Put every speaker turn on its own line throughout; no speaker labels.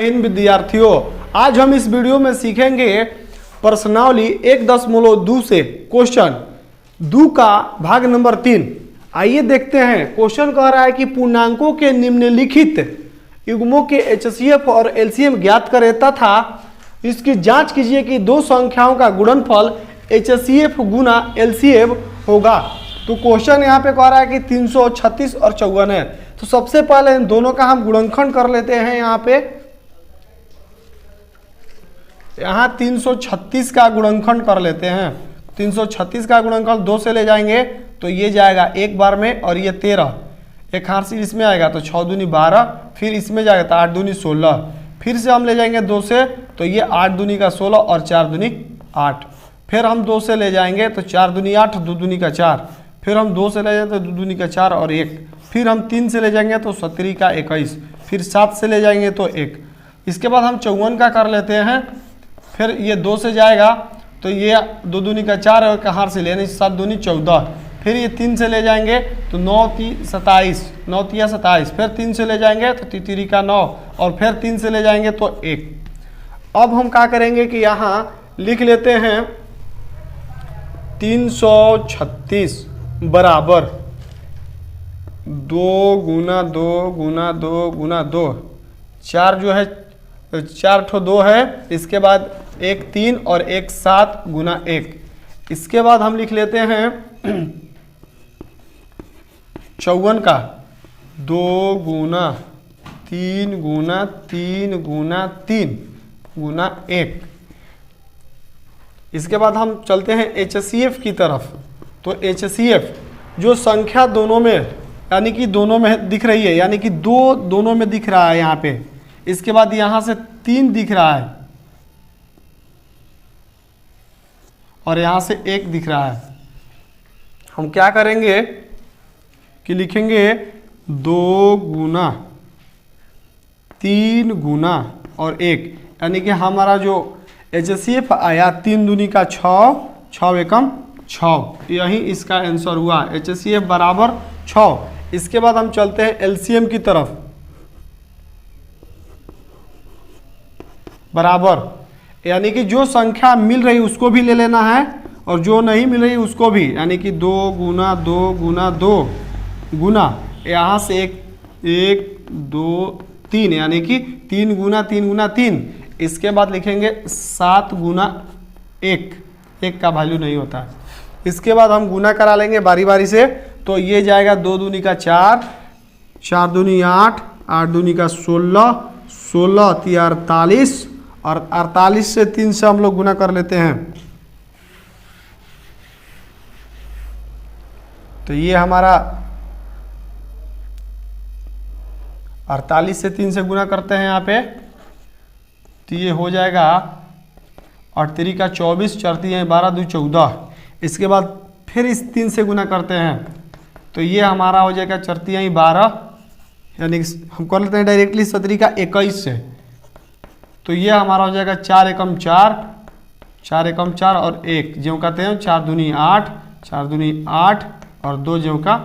इन विद्यार्थियों, आज हम इस वीडियो में सीखेंगे प्रश्नावली 1.2 से क्वेश्चन 2 का भाग नंबर 3। आइए देखते हैं। क्वेश्चन कह रहा है कि पूर्णांकों के निम्नलिखित युग्मों के एचसीएफ और एलसीएम ज्ञात करें तथा इसकी जांच कीजिए कि दो संख्याओं का गुणनफल एचसीएफ गुना एलसीएम होगा। तो क्वेश्चन यहाँ पे कह रहा है कि 336 और 54 है। तो सबसे पहले इन दोनों का हम गुणनखंड कर लेते हैं। यहाँ 336 का गुणनखंड कर लेते हैं। 336 का गुणनखंड 2 से ले जाएंगे तो ये जाएगा एक बार में, और ये 13 एक हाथ से इसमें आएगा तो 6 दूनी 12, फिर इसमें जाएगा तो 8 दूनी 16, फिर से हम ले जाएंगे 2 से तो ये 8 दूनी का 16 और 4 दूनी 8, फिर हम 2 से ले जाएंगे तो 4 दूनी 8, 2 दूनी का 4, फिर हम 2 से ले जाएंगे तो 2 दूनी का 4 और 1, फिर हम 3 से ले जाएंगे तो 17 का 21, फिर 7 से ले जाएंगे तो 1। इसके बाद हम 54 का कर लेते हैं। फिर ये 2 से जाएगा तो ये 2 दूनी का 4 और कहाँ से लेना, 7 दूनी 14, फिर ये 3 से ले जाएंगे तो 9 27, 9 तिया 27, फिर 3 से ले जाएंगे तो 3 का 9 और फिर 3 से ले जाएंगे तो 1। अब हम क्या करेंगे कि यहाँ लिख लेते हैं 336 बराबर 2 गुना 2 गुना 2 गुना 2, 4 जो है 4 ठो 2 है, इसके बाद 1 3 और 1 7 गुना 1। इसके बाद हम लिख लेते हैं 54 का 2 गुना 3 गुना 3 गुना 3 गुना 1। इसके बाद हम चलते हैं एचसीएफ की तरफ। तो एचसीएफ जो संख्या दोनों में यानी कि दोनों में दिख रही है, यानी कि 2 दोनों में दिख रहा है यहाँ पे, इसके बाद यहाँ से 3 दिख रहा है और यहाँ से 1 दिख रहा है। हम क्या करेंगे कि लिखेंगे 2 गुना 3 गुना और 1, यानी कि हमारा जो एचसीएफ आया 3 दूनी का 6, 6 एकम 6, यही इसका आंसर हुआ। एचसीएफ बराबर 6। इसके बाद हम चलते हैं एलसीएम की तरफ। बराबर यानी कि जो संख्या मिल रही उसको भी ले लेना है और जो नहीं मिल रही उसको भी, यानी कि 2 गुना 2 गुना 2 गुना यहाँ से 1 2 3, यानी कि 3 गुना 3 गुना 3। इसके बाद लिखेंगे 7 गुना 1, 1 का वैल्यू नहीं होता है। इसके बाद हम गुना करा लेंगे बारी बारी से। तो ये जाएगा 2 दूनी का 4, 4 दूनी 8, 8 दूनी का 16, 16 तिया 48 और 48 से 3 से हम लोग गुना कर लेते हैं। तो ये हमारा 48 से 3 से गुना करते हैं यहाँ पे, तो ये हो जाएगा 8 3 का 24, 4 3 12 2 14। इसके बाद फिर इस 3 से गुना करते हैं तो ये हमारा हो जाएगा 4 3 12, यानी हम कर लेते हैं डायरेक्टली 17 का 21 से। तो ये हमारा हो जाएगा 4 एकम 4, 4 एकम 4 और 1 ज्यों का त्यों, 4 दूनी 8, 4 दूनी 8 और 2 ज्यों का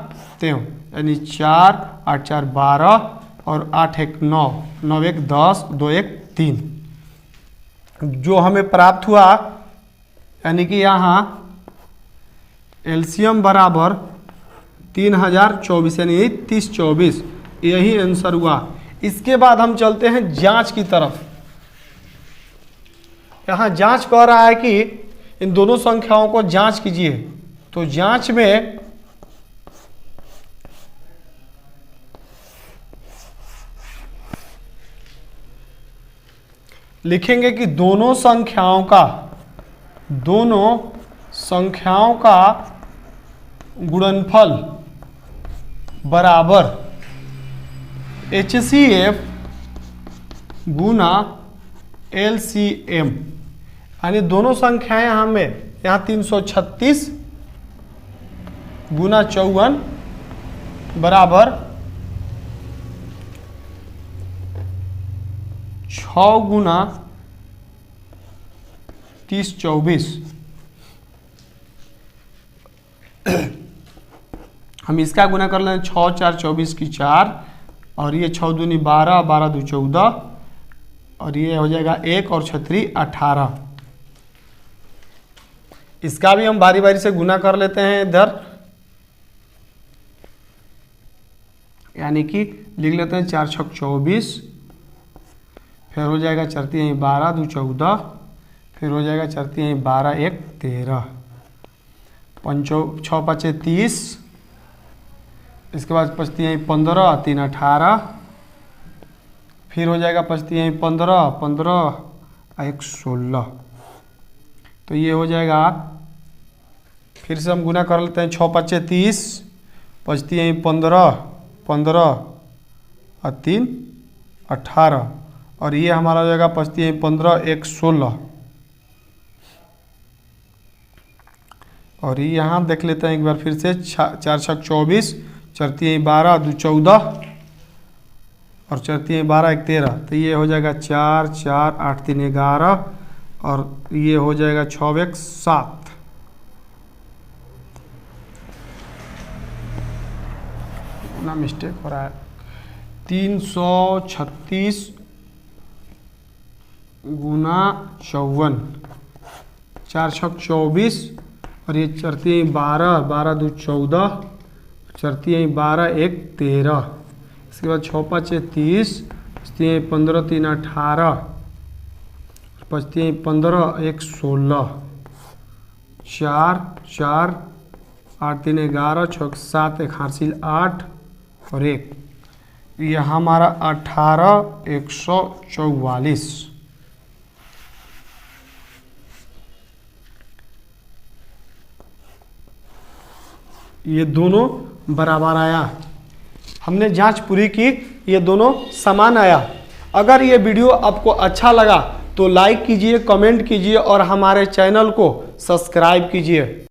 त्यों, यानी 4 8 4 12 और 8 1 9, 9 1 10, 2 1 3। जो हमें प्राप्त हुआ यानी कि यहाँ एलसीएम बराबर 3024, यानी 30 24, यही आंसर हुआ। इसके बाद हम चलते हैं जांच की तरफ। यहाँ जांच कह रहा है कि इन दोनों संख्याओं को जांच कीजिए। तो जांच में लिखेंगे कि दोनों संख्याओं का गुणनफल बराबर एचसीएफ गुना एलसीएम, यानी दोनों संख्याएं हमें यहाँ 336 गुना 54 बराबर 6 गुना 30 24। हम इसका गुना कर लें 6 4 24 की 4 और ये 6 दूनी 12, 12 दू 14, और ये हो जाएगा 1 और 6 18। इसका भी हम बारी बारी से गुना कर लेते हैं इधर, यानी कि लिख लेते हैं 4 छक 24, फिर हो जाएगा 4 3 12 2 14, फिर हो जाएगा 4 3 12 1 13, 6 5 30, इसके बाद 5 3 15 3 18, फिर हो जाएगा 5 3 15 15 1 16। तो ये हो जाएगा, फिर से हम गुना कर लेते हैं 6 5 30, 5 3 15 15 और 3 18, और ये हमारा हो जाएगा 5 3 15 1 16। और ये यहाँ देख लेते हैं एक बार फिर से 4 छक 24, 4 3 12 2 14 और 4 3 12 1 13। तो ये हो जाएगा 4 4 8 3 11 और ये हो जाएगा 6 1 7। ना मिस्टेक हो रहा है, 336 गुना 54, 4 छक 24 और ये 4 3 12 12 2 14, 4 3 12 1 13, इसके बाद 6 5 30, 3 15 3 18, 5 3 15 1 16, 4 4 8 3 11, 6 7 1 हासिल 8 और 1, यह हमारा 18 144। ये दोनों बराबर आया, हमने जांच पूरी की, ये दोनों समान आया। अगर ये वीडियो आपको अच्छा लगा तो लाइक कीजिए, कमेंट कीजिए और हमारे चैनल को सब्सक्राइब कीजिए।